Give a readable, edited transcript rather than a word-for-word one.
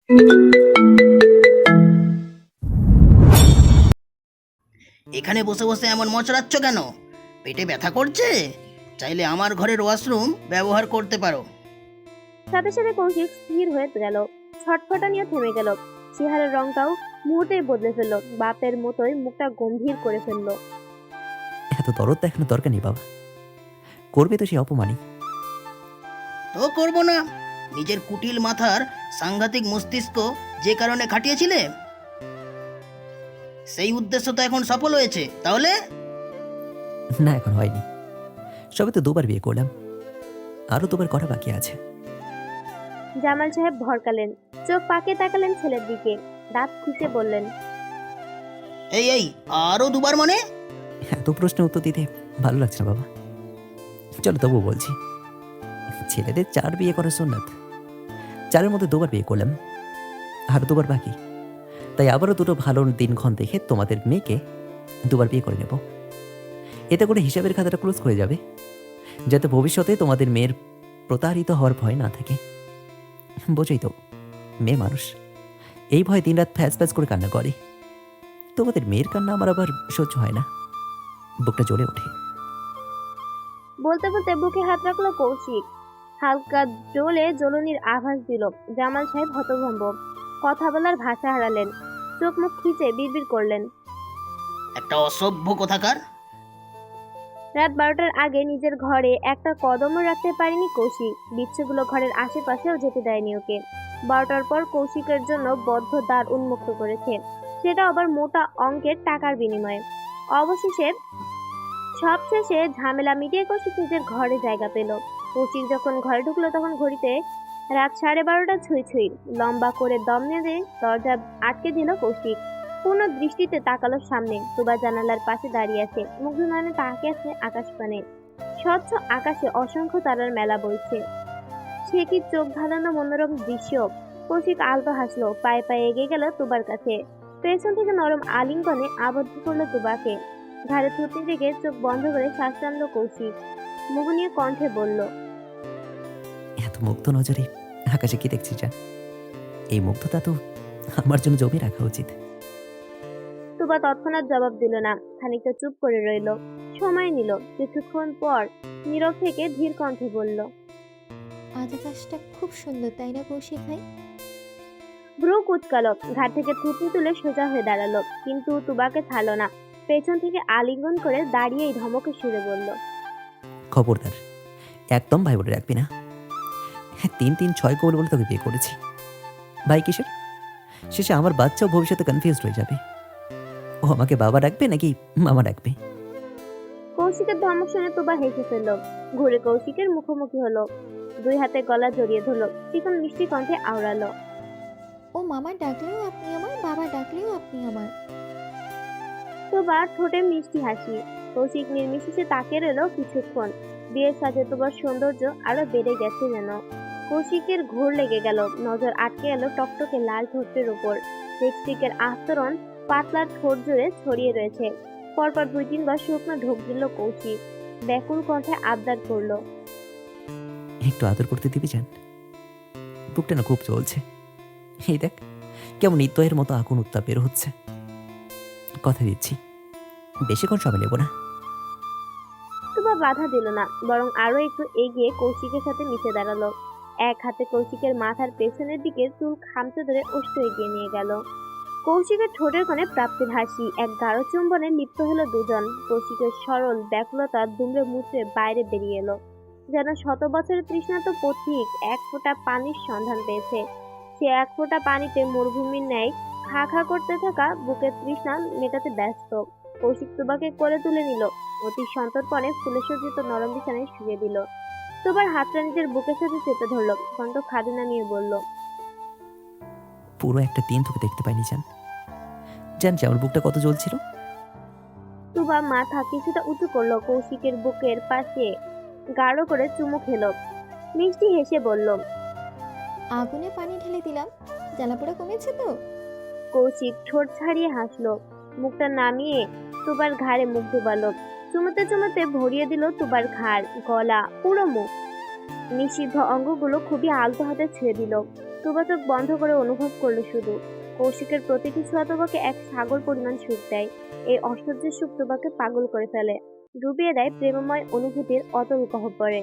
এখানে বসে বসে এমন মচড়াচ্ছ কেন? পেটে ব্যথা করছে? চাইলে আমার ঘরের ওয়াশরুম ব্যবহার করতে পারো। সাথে সাথে কৌশিক স্থির হয়ে গেল, ছটফটানিও থেমে গেল। চেহারার রংটাও মুহূর্তেই বদলে ফেলল, বাপের মতোই মুখটা গম্ভীর করে ফেলল। এত দরদ দেখানোর দরকার নেই বাবা, করবে তো সে অপমানই। তো করবো না। নিজের কুটিল মাথার সাংঘাতিক মস্তিষ্ক যে কারণে খাটিয়েছিলে, সেই উদ্দেশ্য তো এখন সফল হয়েছে। তাহলে না, এখন হয়নি। সবে তো দুবার বিয়ে করলাম, আরও দুবার করা বাকি আছে। জামাল সাহেব ভরকালেন, চোখ পাকে তাকালেন ছেলের দিকে, দাঁত খুঁটে বললেন, এই এই আরো দুবার মানে? এত প্রশ্নের উত্তর দিতে ভালো লাগছে না বাবা। চলো তবুও বলছি, ছেলেদের 4 বিয়ে করার সুন্নাত, 4-এর মধ্যে দুবার বিয়ে করলাম, আরও দুবার বাকি। তাই আবারও দুটো ভালো দিনক্ষণ দেখে তোমাদের মেয়েকে দুবার বিয়ে করে নেব। এতে করে হিসাবের খাতাটা ক্লোজ করে যাবে, যাতে ভবিষ্যতে তোমাদের মেয়ের প্রতারিত হওয়ার ভয় না থাকে। বোঝই তো, মেয়ে মানুষ, এই ভয় দিনরাত ফ্যাস ফ্যাস করে কান্না করে। তোমাদের মেয়ের কান্না আমার আবার সহ্য হয় না, বুকটা জ্বলে ওঠে। বলতে বলতে বুকে হাত রাখলো কৌশিক, হালকা জ্বলে জ্বলনির আভাস দিল। জামাল সাহেব হতভম্ব, কথা বলার ভাষা হারালেন, চোখ মুখ খিচে বিড়বিড় করলেন। একটা অসভ্য কোথাকার। রাত 12টার আগে নিজের ঘরে একটা কদমও রাখতে পারেনি কৌশিক। বিচ্ছুগুলো ঘরের আশেপাশেও যেতে দেয়নি ওকে। 12টার পর কৌশিকের জন্য বদ্ধ দ্বার উন্মুক্ত করেছে, সেটা আবার মোটা অঙ্কের টাকার বিনিময়ে। অবশেষে সবশেষে ঝামেলা মিটিয়ে কৌশিক নিজের ঘরে জায়গা পেল। কৌশিক যখন ঘরে ঢুকলো তখন ঘড়িতে রাত 12:30 ছুঁই ছুঁই। লম্বা করে দম নেড়ে দরজা আটকে দিল কৌশিক। পূর্ণ দৃষ্টিতে তাকালো সামনে। তুবা জানালার পাশে দাঁড়িয়ে আছে, মুগ্ধ নয়নে তাকিয়ে আছে আকাশপানে। স্বচ্ছ আকাশে অসংখ্য তারার মেলা বইছে। সে কি চোখ ধাঁধানো মনোরম দৃশ্য! কৌশিক আলতো হাসলো, পায়ে পায়ে এগিয়ে গেল তুবার কাছে। পেছন থেকে নরম আলিঙ্গনে আবদ্ধ করলো তুবাকে। ঘাড়ে থুতনি রেখে চোখ বন্ধ করে শ্বাস টানল কৌশিক। মোহনীয় কণ্ঠে বলল, এত মুগ্ধ নজরে আকাশে কি দেখছি যা, এই মুগ্ধতা তো আমার জন্য জমি রাখা উচিত। তুবা তৎক্ষণাৎ জবাব দিল না, খানিকটা চুপ করে রইল, সময় নিল। কিছুক্ষণ পর নীরব থেকে ধীর কণ্ঠে বলল, আজ আকাশটা খুব সুন্দর, তাই না কৌশিক ভাই? ভ্রু কুঁচকালো, ঘাট থেকে থুতনি তুলে সোজা হয়ে দাঁড়ালো, কিন্তু তুবাকে ছাড়লো না। পেছন থেকে আলিঙ্গন করে দাঁড়িয়েই ধমকে সুরে বলল, খবরদার, একদম ভাই বলে রাখবি না। 3-3-6 গোল বলে তোকে বিয়ে করেছি। ভাই কিসের? শেষে আমার বাচ্চাও ভবিষ্যতে কনফিউজড হয়ে যাবে, ও আমাকে বাবা ডাকবে নাকি মামা ডাকবে। কৌশিকের ধমক শুনে তুবা হেসে ফেলল, ঘুরে কৌশিকের মুখোমুখি হলো, 2 হাতে গলা জড়িয়ে ধরল, চিকন মিষ্টি কণ্ঠে আওড়ালো, ও মামা ডাকলেও আপনি আমার, বাবা ডাকলেও আপনি আমার। তুবার ঠোঁটে মিষ্টি হাসি। কৌশিক নির্বিশেষে তাকিয়ে রইল কিছুক্ষণ। বিয়ের সাজে তুবার সৌন্দর্য আরো বেড়ে গেছে যেন। কৌশিকের ঘোর লেগে গেল, নজর আটকে এলো টকটকে লাল ঠোঁটের উপর। লিপস্টিকের আস্তরণ পাতলা ঠোঁট জুড়ে ছড়িয়ে রয়েছে। পরপর 2-3 বার শুকনো ঢোক দিল কৌশিক, ব্যাকুল কণ্ঠে আবদার করলো, একটু আদর করতে দিবি জান? বুকটা না খুব চলছে, এই দেখ কেমন নিত্যয়ের মতো আগুন উত্তাপ বের হচ্ছে। কথা দিচ্ছি, বেশিক্ষণ সময় নেব না। তুবা বাধা দিল না, বরং আরো একটু এগিয়ে কৌশিকের সাথে মিশে দাঁড়ালো। এক হাতে কৌশিকের মাথার পেছনের দিকে চুল খামচে ধরে ওষ্ঠ এগিয়ে নিয়ে গেল। কৌশিকের ঠোঁটের কোণে প্রাপ্তির হাসি, এক গাঢ় চুম্বনে লিপ্ত হলো দুজন। কৌশিকের সরল ব্যাকুলতা দুমড়ে মুচড়ে বাইরে বেরিয়ে এলো, যেন 100 বছরের তৃষ্ণাত পথিক এক ফোঁটা পানির সন্ধান পেয়েছে। সে এক ফোঁটা পানিতে মরুভূমির ন্যায় খা খা করতে থাকা বুকের তৃষ্ণা মেটাতে ব্যস্ত। কৌশিক তুবাকে কোলে তুলে নিল, অতি সন্তর্পণে ফুলে সজ্জিত নরম বিছানায় শুয়ে দিল। তুবার হাতটা নিজের বুকের সাথে চেপে ধরল, কণ্ঠ খাদিনা নিয়ে বলল, পুরো একটা দিন তোকে দেখতে পাইনি জান। জানছি আমার বুকটা কত জ্বলছিল। তুবা মাথা কিছুটা উঁচু করলো, কৌশিকের বুকের পাশে গাঢ় করে চুমু খেলো, মিষ্টি হেসে বলল, আগুনে পানি ঢেলে দিলাম, জ্বালাপোড়া কমেছে তো? কৌশিক ঠোঁট ছাড়িয়ে হাসলো, মুখটা নামিয়ে তুবার ঘাড়ে মুখ ডুবালো, চুমুতে চুমুতে ভরিয়ে দিল তুবার ঘাড়, গলা, পুরো মুখ। নিষিদ্ধ অঙ্গগুলো খুবই আলতো হাতে ছুঁয়ে দিল। তুবা চোখ বন্ধ করে অনুভব করলো শুধু। কৌশিকের প্রতিটি ছোঁয়া তুবাকে এক সাগর পরিমাণ সুখ দেয়। এই অসহ্য সুখ তুবাকে পাগল করে ফেলে, ডুবিয়ে দেয় প্রেমময় অনুভূতির অতল গহ্বরে।